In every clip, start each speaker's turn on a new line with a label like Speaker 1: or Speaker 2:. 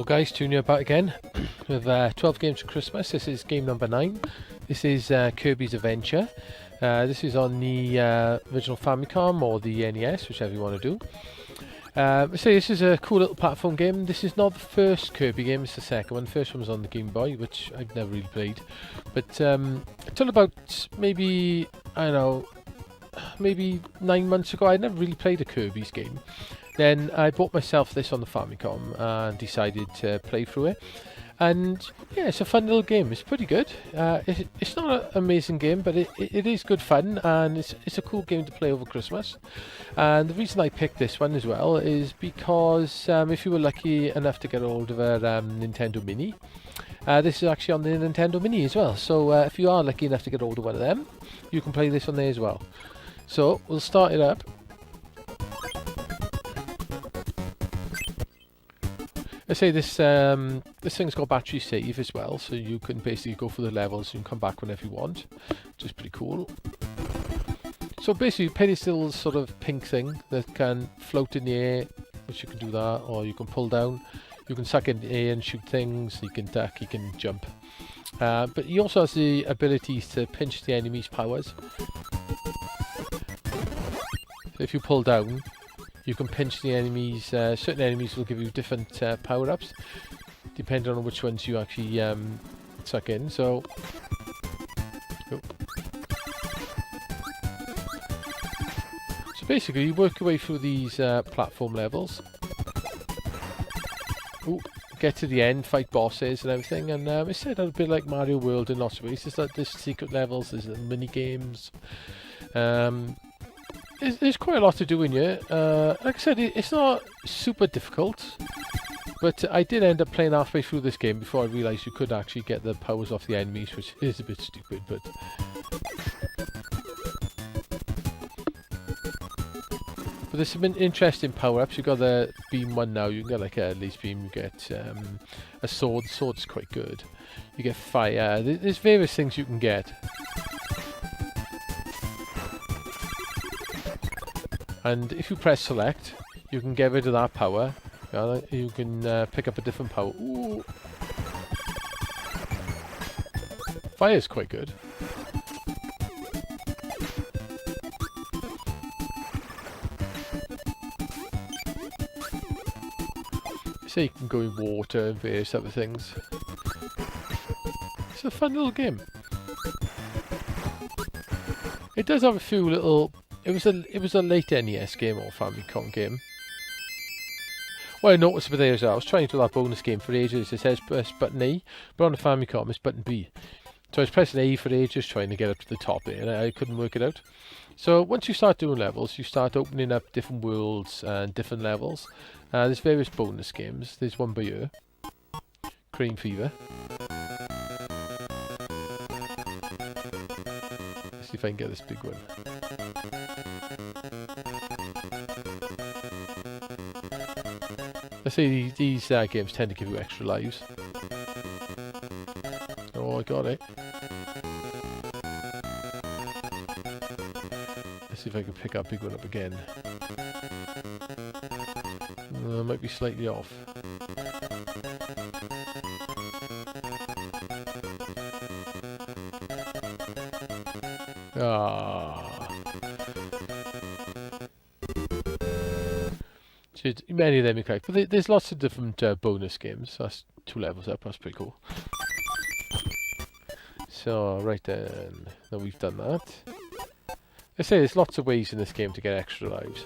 Speaker 1: Hello guys, Junior back again with 12 games for Christmas. This is game number 9. This is Kirby's Adventure. This is on the original Famicom or the NES, whichever you want to do. This is a cool little platform game. This is not the first Kirby game, it's the second one. The first one was on the Game Boy, which I've never really played. But until about maybe, I don't know, maybe 9 months ago, I never really played a Kirby's game. Then I bought myself this on the Famicom and decided to play through it. And yeah, it's a fun little game. It's pretty good. It's not an amazing game, but it is good fun, and it's a cool game to play over Christmas. And the reason I picked this one as well is because if you were lucky enough to get hold of a Nintendo Mini, this is actually on the Nintendo Mini as well. So if you are lucky enough to get hold of one of them, you can play this on there as well. So we'll start it up. I say this this thing's got battery save as well, so you can basically go through the levels and come back whenever you want, which is pretty cool. So basically you play this little sort of pink thing that can float in the air, which you can do that, or you can pull down, you can suck in the air and shoot things, you can duck, you can jump. But he also has the ability to pinch the enemy's powers. So if you pull down, you can pinch the enemies. Certain enemies will give you different power-ups, depending on which ones you actually suck in. So, basically, you work your way through these platform levels. Get to the end, fight bosses and everything. And it's set out a bit like Mario World in lots of ways. There's secret levels, there's mini games. There's quite a lot to do in here. Like I said, it's not super difficult, but I did end up playing halfway through this game before I realised you could actually get the powers off the enemies, which is a bit stupid, but... But there's some interesting power-ups. You've got the beam one now, you can get like a laser beam, you get a sword. The sword's quite good. You get fire, there's various things you can get. And if you press select, you can get rid of that power. You can pick up a different power. Ooh. Fire's quite good. So you can go in water and various other things. It's a fun little game. It does have a few little... It was a late NES game or Famicom game. Well, I noticed over there as well. I was trying to do that bonus game for ages. It says press button A, but on the Famicom it's button B. So I was pressing A for ages trying to get up to the top there, and I couldn't work it out. So once you start doing levels, you start opening up different worlds and different levels. There's various bonus games. There's one by here. Cream Fever. Let's see if I can get this big one. Let's say these games tend to give you extra lives. Oh, I got it. Let's see if I can pick that big one up again. Might be slightly off. Many of them are correct, but there's lots of different bonus games. That's 2 levels up, that's pretty cool. So, right then, now we've done that. I say there's lots of ways in this game to get extra lives.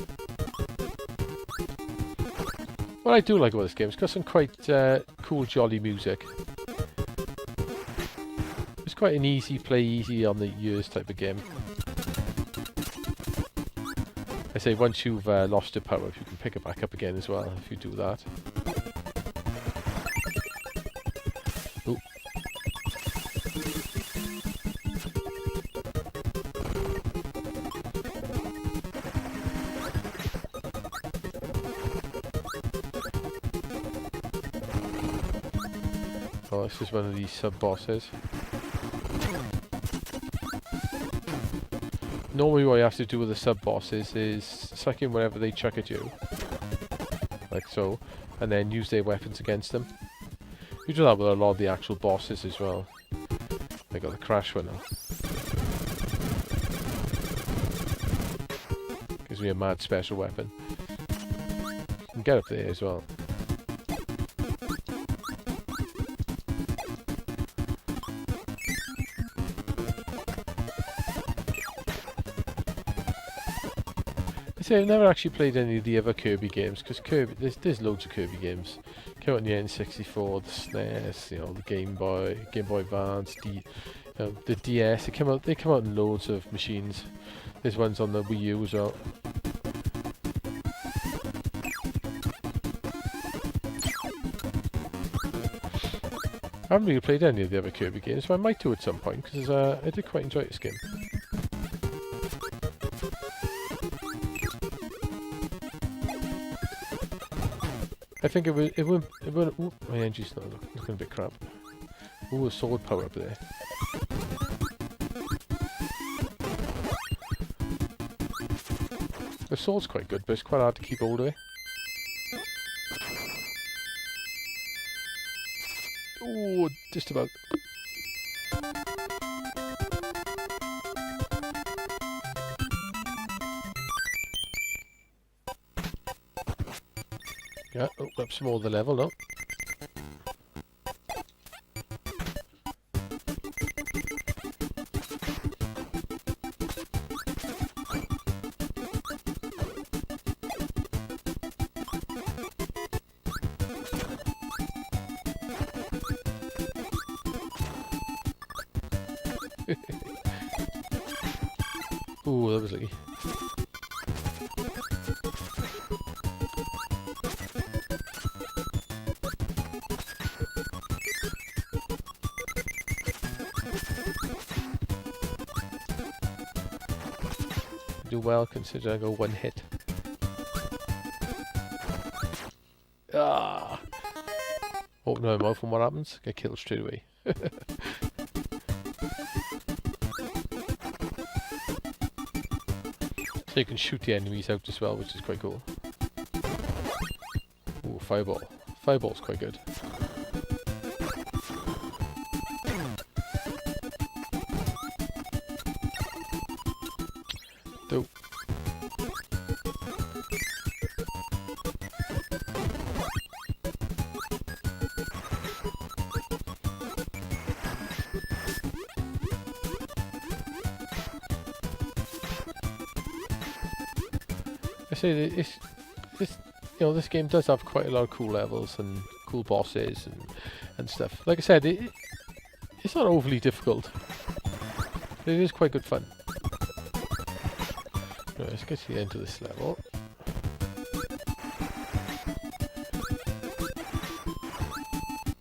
Speaker 1: What I do like about this game is it's got some quite cool, jolly music. It's quite an easy play, easy on the ears type of game. I say once you've lost your power, you can pick it back up again as well if you do that. Ooh. Oh, this is one of these sub-bosses. Normally what you have to do with the sub-bosses is suck in whatever they chuck at you. like so, and then use their weapons against them. You do that with a lot of the actual bosses as well. I got the crash one now. Gives me a mad special weapon. You can get up there as well. I've never actually played any of the other Kirby games, because Kirby, there's loads of Kirby games. Came out on the N64, the SNES, you know, the Game Boy Advance, the DS. They come out in loads of machines. There's ones on the Wii U as well. I haven't really played any of the other Kirby games, but I might do at some point, because I did quite enjoy this game. I think it would. Ooh, my energy's not looking a bit crap. Ooh, a sword power up there. The sword's quite good, but it's quite hard to keep hold of it. Ooh, just about. Yeah, oh, up some more of the level now. Ooh, that was lucky. Do well considering I go one hit. Ah! Open my mouth and what happens? Get killed straight away. So you can shoot the enemies out as well, which is quite cool. Ooh, fireball. Fireball's quite good. Dope. I say this game does have quite a lot of cool levels and cool bosses and stuff. Like I said, it's not overly difficult. But it is quite good fun. Right, let's get to the end of this level.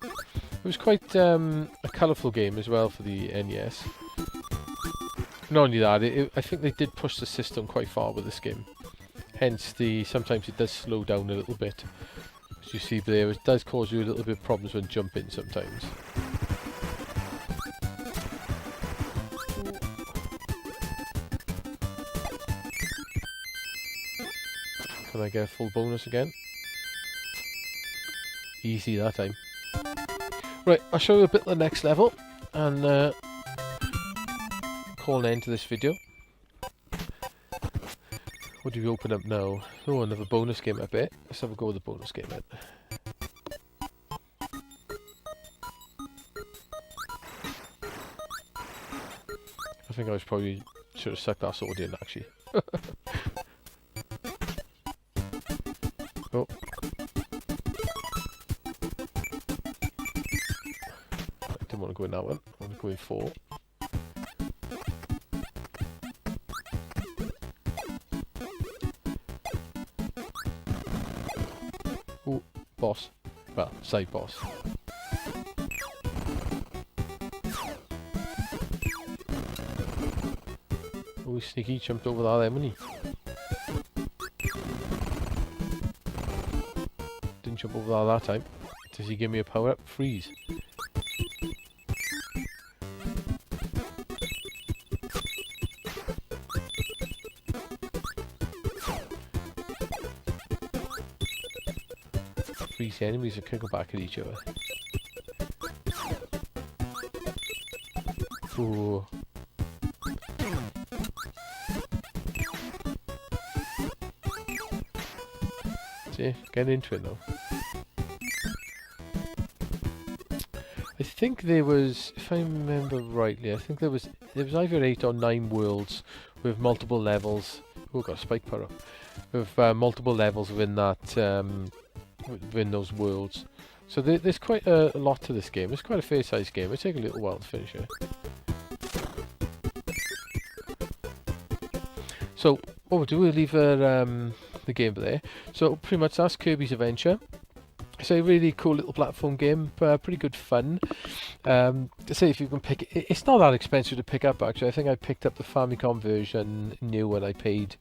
Speaker 1: It was quite a colourful game as well for the NES. Not only that, I think they did push the system quite far with this game. Hence, sometimes it does slow down a little bit. As you see there, it does cause you a little bit of problems when jumping sometimes. Can I get a full bonus again? Easy that time. Right, I'll show you a bit of the next level and call an end to this video. What do we open up now? Oh, another bonus game, I bet. Let's have a go with the bonus game then. I think I probably should have sucked that sword in, actually. Oh. I didn't want to go in that one. I want to go in 4. Ooh, boss. Well, side boss. Oh, sneaky, jumped over that there, didn't he? Didn't jump over that time. Does he give me a power up? Freeze. nice. The enemies are kicking back at each other. Ooh. See, getting into it now. I think there was, if I remember rightly, I think there was either 8 or 9 worlds with multiple levels. Oh, got a spike power. With multiple levels within that, within those worlds. So there's quite a lot to this game. It's quite a fair-sized game. It'll take a little while to finish it. So what we'll do, we'll leave the game there. So pretty much that's Kirby's Adventure. It's a really cool little platform game, pretty good fun. To say if you can pick it, it's not that expensive to pick up actually. I think I picked up the Famicom version new when I think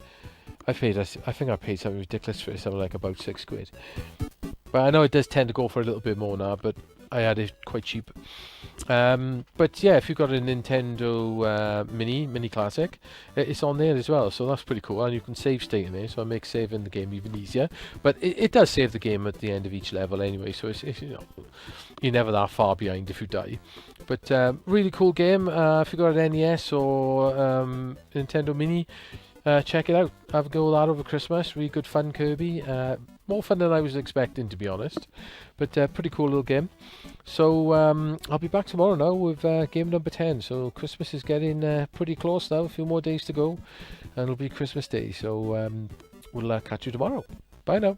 Speaker 1: I paid something ridiculous for it, something like about £6. But I know it does tend to go for a little bit more now, but I had it quite cheap. But yeah, if you've got a Nintendo Mini Classic, it's on there as well, so that's pretty cool. And you can save state in there, so it makes saving the game even easier. But it does save the game at the end of each level anyway, so it's you know, you're never that far behind if you die. But really cool game. If you've got an NES or Nintendo Mini, check it out. Have a go with that over Christmas. Really good fun, Kirby. More fun than I was expecting, to be honest. But pretty cool little game. So I'll be back tomorrow now with game number 10. So Christmas is getting pretty close now. A few more days to go. And it'll be Christmas Day. So we'll catch you tomorrow. Bye now.